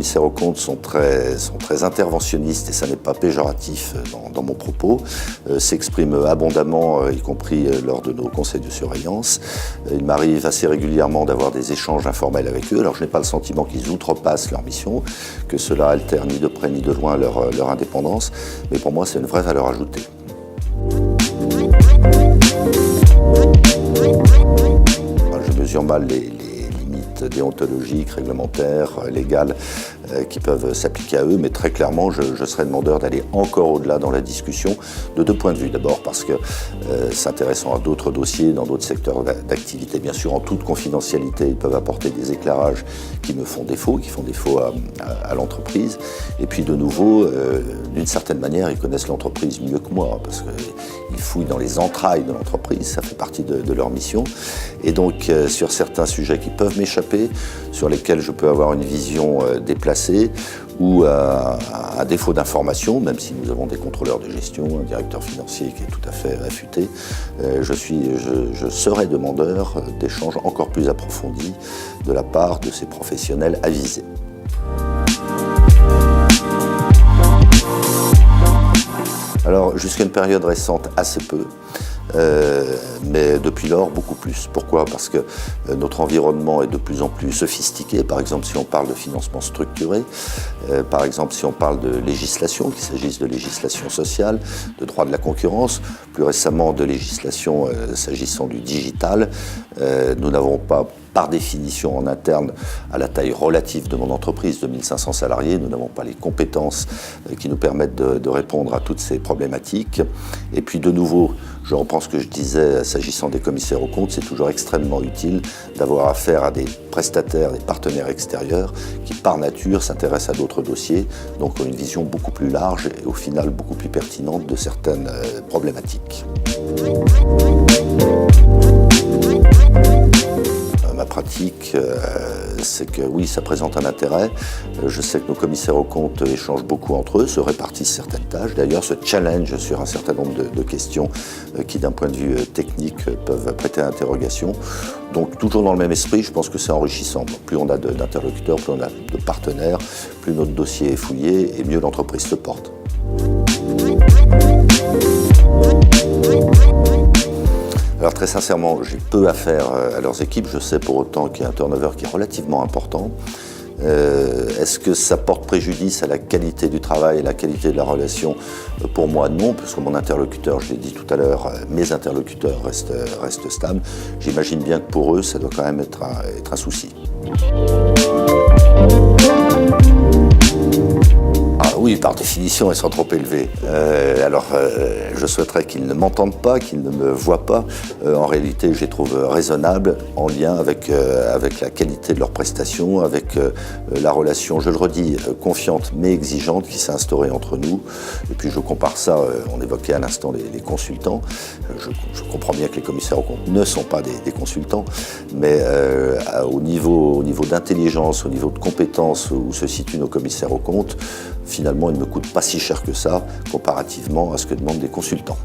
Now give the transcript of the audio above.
commissaires aux comptes sont très interventionnistes, et ça n'est pas péjoratif dans mon propos, s'expriment abondamment, y compris lors de nos conseils de surveillance. Il m'arrive assez régulièrement d'avoir des échanges informels avec eux. Alors je n'ai pas le sentiment qu'ils outrepassent leur mission, que cela altère ni de près ni de loin leur indépendance, mais pour moi c'est une vraie valeur ajoutée. Je mesure mal les limites déontologiques, réglementaires, légales qui peuvent s'appliquer à eux, mais très clairement, je serais demandeur d'aller encore au-delà dans la discussion, de deux points de vue. D'abord parce que s'intéressant à d'autres dossiers, dans d'autres secteurs d'activité, bien sûr en toute confidentialité, ils peuvent apporter des éclairages qui me font défaut, qui font défaut à l'entreprise. Et puis de nouveau, d'une certaine manière, ils connaissent l'entreprise mieux que moi, parce qu'ils fouillent dans les entrailles de l'entreprise, ça fait partie de leur mission. Et donc sur certains sujets qui peuvent m'échapper, sur lesquels je peux avoir une vision déplacée, ou à défaut d'information, même si nous avons des contrôleurs de gestion, un directeur financier qui est tout à fait affûté, je serai demandeur d'échanges encore plus approfondis de la part de ces professionnels avisés. Alors, jusqu'à une période récente, assez peu. Mais depuis lors, beaucoup plus. Pourquoi? Parce que notre environnement est de plus en plus sophistiqué. Par exemple, si on parle de financement structuré, par exemple, si on parle de législation, qu'il s'agisse de législation sociale, de droit de la concurrence, plus récemment de législation s'agissant du digital, nous n'avons pas, par définition en interne, à la taille relative de mon entreprise de 1500 salariés, nous n'avons pas les compétences qui nous permettent de répondre à toutes ces problématiques. Et puis de nouveau, je reprends ce que je disais s'agissant des commissaires aux comptes, c'est toujours extrêmement utile d'avoir affaire à des prestataires, des partenaires extérieurs qui par nature s'intéressent à d'autres dossiers, donc ont une vision beaucoup plus large et au final beaucoup plus pertinente de certaines problématiques. Ma pratique, c'est que oui, ça présente un intérêt. Je sais que nos commissaires aux comptes échangent beaucoup entre eux, se répartissent certaines tâches. D'ailleurs, se challenge sur un certain nombre de questions qui, d'un point de vue technique, peuvent prêter à interrogation. Donc, toujours dans le même esprit, je pense que c'est enrichissant. Plus on a d'interlocuteurs, plus on a de partenaires, plus notre dossier est fouillé et mieux l'entreprise se porte. Alors très sincèrement, j'ai peu affaire à leurs équipes. Je sais pour autant qu'il y a un turnover qui est relativement important. Est-ce que ça porte préjudice à la qualité du travail et la qualité de la relation? Pour moi, non, parce que mon interlocuteur, je l'ai dit tout à l'heure, mes interlocuteurs restent stables. J'imagine bien que pour eux, ça doit quand même être un souci. Oui, par définition, et sans trop élevé. Je souhaiterais qu'ils ne m'entendent pas, qu'ils ne me voient pas. En réalité, je les trouve raisonnables, en lien avec la qualité de leurs prestations, avec la relation, je le redis, confiante mais exigeante qui s'est instaurée entre nous. Et puis je compare ça, on évoquait à l'instant les consultants. Je comprends bien que les commissaires aux comptes ne sont pas des consultants, mais au niveau d'intelligence, au niveau de compétences où se situent nos commissaires aux comptes, finalement, il ne me coûte pas si cher que ça, comparativement à ce que demandent des consultants.